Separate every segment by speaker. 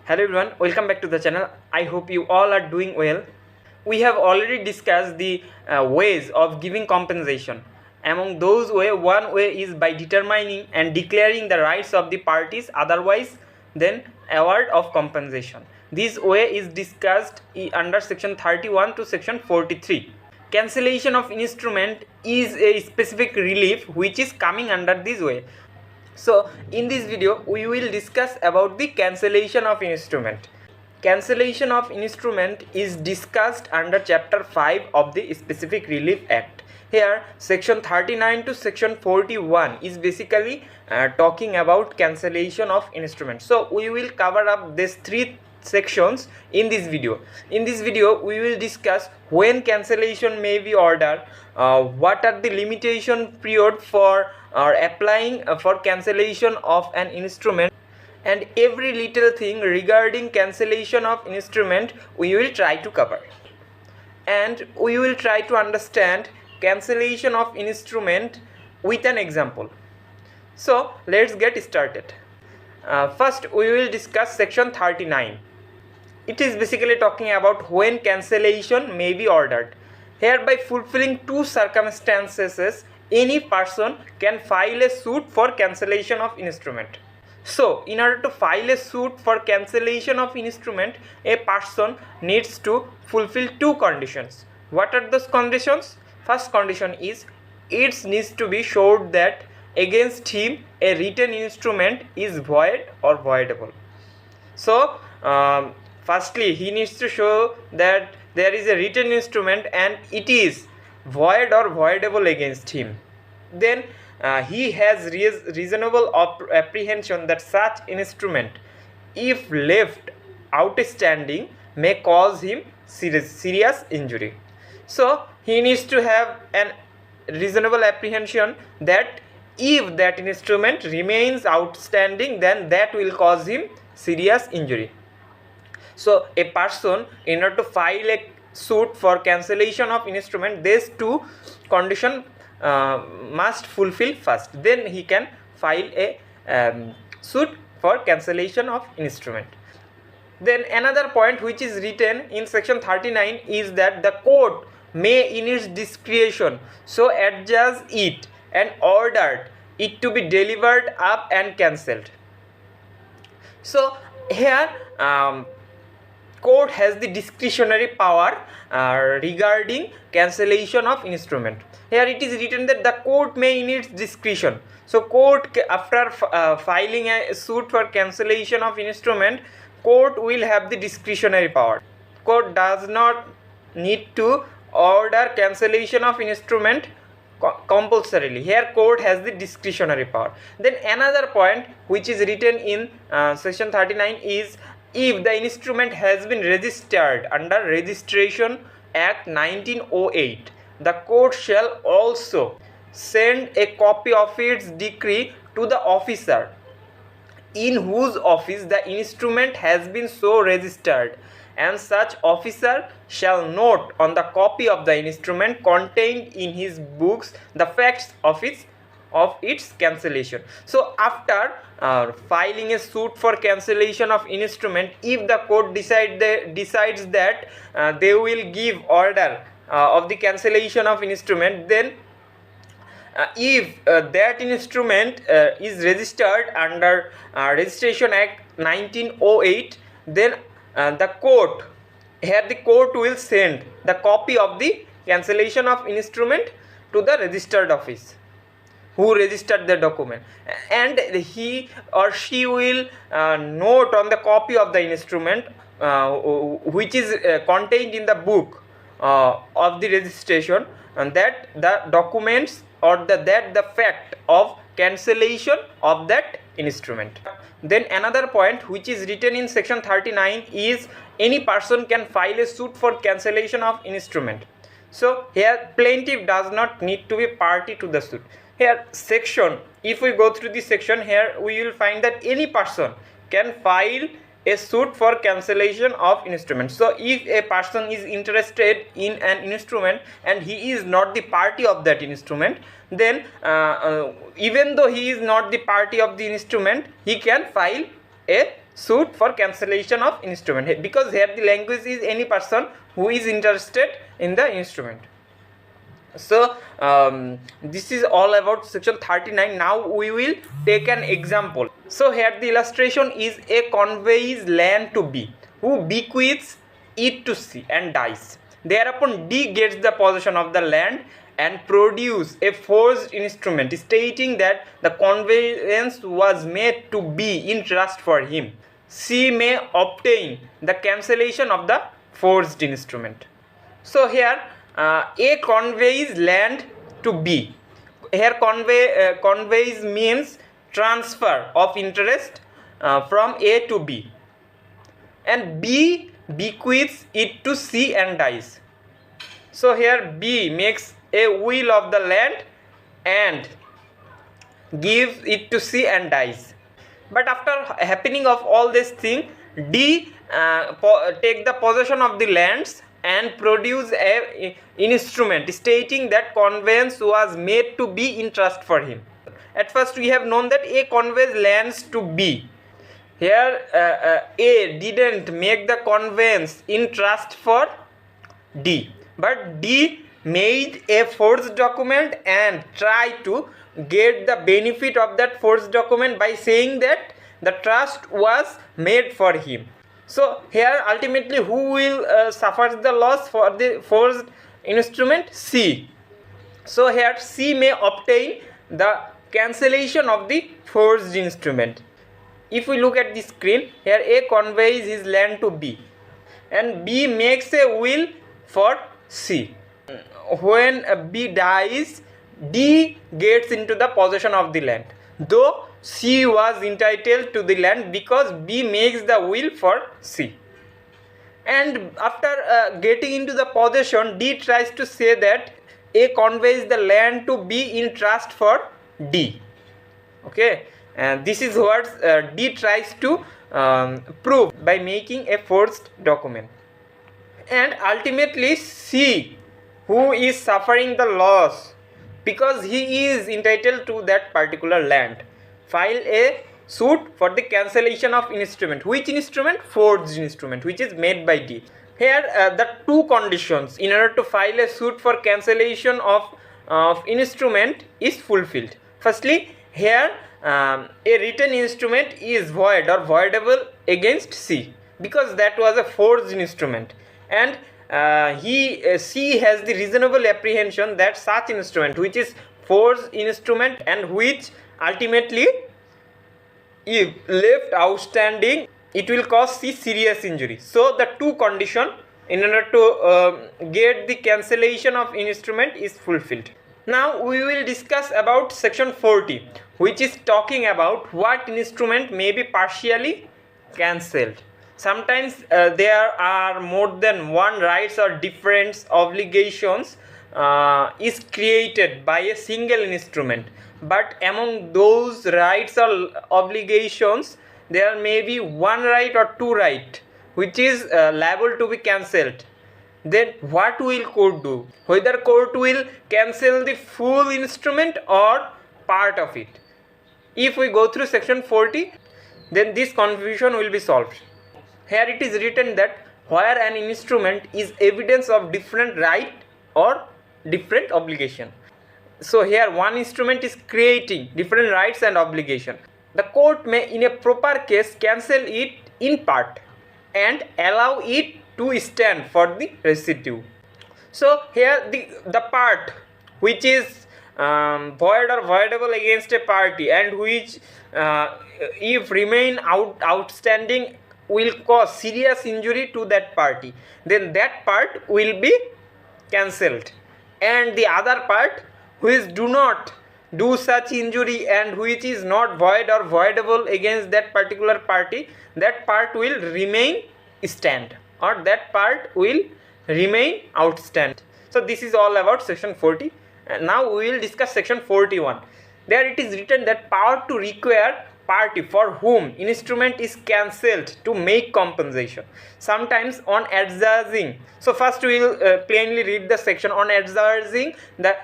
Speaker 1: Hello everyone, welcome back to the channel. I hope you all are doing well. We have already discussed the ways of giving compensation. Among those one way is by determining and declaring the rights of the parties, otherwise then award of compensation. This way is discussed under section 31 to section 43. Cancellation of instrument is a specific relief which is coming under this way. So in this video we will discuss about the cancellation of instrument. Cancellation of instrument is discussed under chapter 5 of the Specific Relief Act. Here section 39 to section 41 is basically talking about cancellation of instrument. So we will cover up these three sections in this video. In this video we will discuss when cancellation may be ordered, what are the limitation period for applying for cancellation of an instrument, and every little thing regarding cancellation of instrument we will try to cover, and we will try to understand cancellation of instrument with an example. So let's get started. First we will discuss section 39. It is basically talking about when cancellation may be ordered. Here, by fulfilling two circumstances, any person can file a suit for cancellation of instrument. So in order to file a suit for cancellation of instrument, a person needs to fulfill two conditions. What are those conditions? First condition is it needs to be showed that against him a written instrument is void or voidable. So firstly he needs to show that there is a written instrument and it is void or voidable against him. Then he has reasonable apprehension that such instrument, if left outstanding, may cause him serious injury. So he needs to have an reasonable apprehension that if that instrument remains outstanding, then that will cause him serious injury. So a person, in order to file a suit for cancellation of instrument, these two conditions must fulfill first. Then he can file a suit for cancellation of instrument. Then another point which is written in section 39 is that the court may in its discretion so adjudge it and order it to be delivered up and cancelled. So here court has the discretionary power regarding cancellation of instrument. Here it is written that the court may in its discretion. So court, after filing a suit for cancellation of instrument, court will have the discretionary power. Court does not need to order cancellation of instrument compulsorily. Here court has the discretionary power. Then another point which is written in section 39 is if the instrument has been registered under Registration Act 1908, the court shall also send a copy of its decree to the officer in whose office the instrument has been so registered, and such officer shall note on the copy of the instrument contained in his books the facts of its cancellation. So after filing a suit for cancellation of instrument, if the court decides that they will give order of the cancellation of instrument, then if that instrument is registered under Registration Act 1908, then the court will send the copy of the cancellation of instrument to the registered office who registered the document, and he or she will note on the copy of the instrument which is contained in the book of the registration, and that the documents or that the fact of cancellation of that instrument. Then another point which is written in section 39 is any person can file a suit for cancellation of instrument. So here plaintiff does not need to be party to the suit. Here section, if we go through this section, here we will find that any person can file a suit for cancellation of instrument. So if a person is interested in an instrument and he is not the party of that instrument, then even though he is not the party of the instrument, he can file a suit for cancellation of instrument, because here the language is any person who is interested in the instrument. So this is all about section 39. Now we will take an example. So here the illustration is A conveys land to B, who bequeaths it to C and dies. Thereupon D gets the possession of the land and produce a forged instrument stating that the conveyance was made to B in trust for him. C may obtain the cancellation of the forged instrument. So here A conveys land to B. Here conveys means transfer of interest from A to B, and B bequeaths it to C and dies. So here B makes a will of the land and gives it to C and dies. But after happening of all this thing, D take the possession of the lands and produce a instrument stating that conveyance was made to be in trust for him. At first we have known that A conveys lands to B. Here A didn't make the conveyance in trust for D, but D made a forged document and tried to get the benefit of that forged document by saying that the trust was made for him. So here ultimately who will suffer the loss for the forged instrument? C. So here C may obtain the cancellation of the forged instrument. If we look at the screen, here A conveys his land to B and B makes a will for C. When B dies, D gets into the possession of the land, though C was entitled to the land because B makes the will for C. And after getting into the possession, D tries to say that A conveys the land to B in trust for D. Okay, and this is what D tries to prove by making a forged document. And ultimately C, who is suffering the loss because he is entitled to that particular land, file a suit for the cancellation of instrument. Which instrument? Forged instrument, which is made by D. Here the two conditions in order to file a suit for cancellation of instrument is fulfilled. Firstly, here a written instrument is void or voidable against C because that was a forged instrument, and C has the reasonable apprehension that such instrument, which is forged instrument and which ultimately if left outstanding, it will cause C serious injury. So the two condition in order to get the cancellation of instrument is fulfilled. Now we will discuss about section 40, which is talking about what instrument may be partially cancelled. Sometimes there are more than one rights or different obligations is created by a single instrument, but among those rights or obligations there may be one right or two right which is liable to be cancelled. Then what will court do? Whether court will cancel the full instrument or part of it. If we go through section 40, then this confusion will be solved. Here it is written that where an instrument is evidence of different right or different obligation. So here one instrument is creating different rights and obligation. The court may in a proper case cancel it in part and allow it to stand for the residue. So here the part which is void or voidable against a party and which if remain outstanding will cause serious injury to that party, then that part will be cancelled, and the other part which do not do such injury and which is not void or voidable against that particular party, that part will remain stand or that part will remain outstanding. So this is all about section 40. And now we will discuss section 41. There it is written that power to require party for whom instrument is cancelled to make compensation, sometimes on adjudging. So first we will plainly read the section. On adjudging the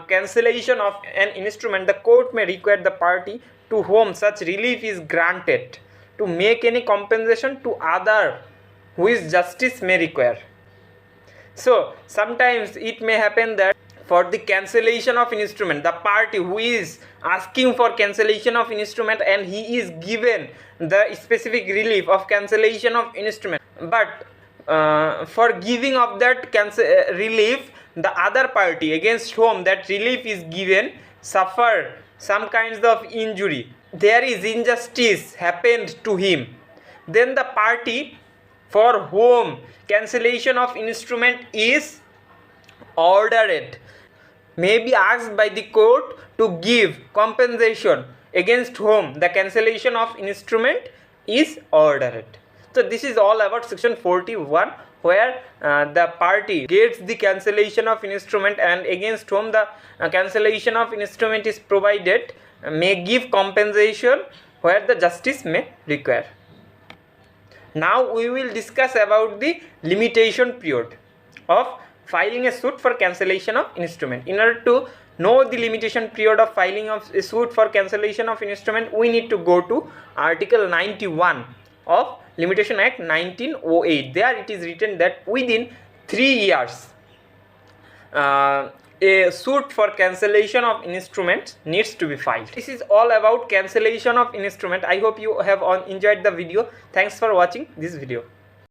Speaker 1: cancellation of an instrument, the court may require the party to whom such relief is granted to make any compensation to other which justice may require. So sometimes it may happen that for the cancellation of instrument, the party who is asking for cancellation of instrument and he is given the specific relief of cancellation of instrument, but for giving of that relief, the other party against whom that relief is given suffer some kinds of injury, there is injustice happened to him, then the party for whom cancellation of instrument is ordered may be asked by the court to give compensation against whom the cancellation of instrument is ordered. So this is all about section 41, where the party gets the cancellation of instrument and against whom the cancellation of instrument is provided may give compensation where the justice may require. Now we will discuss about the limitation period of filing a suit for cancellation of instrument. In order to know the limitation period of filing of a suit for cancellation of instrument, we need to go to Article 91 of Limitation Act 1908. There it is written that within 3 years a suit for cancellation of instrument needs to be filed. This is all about cancellation of instrument. I hope you have enjoyed the video. Thanks for watching this video.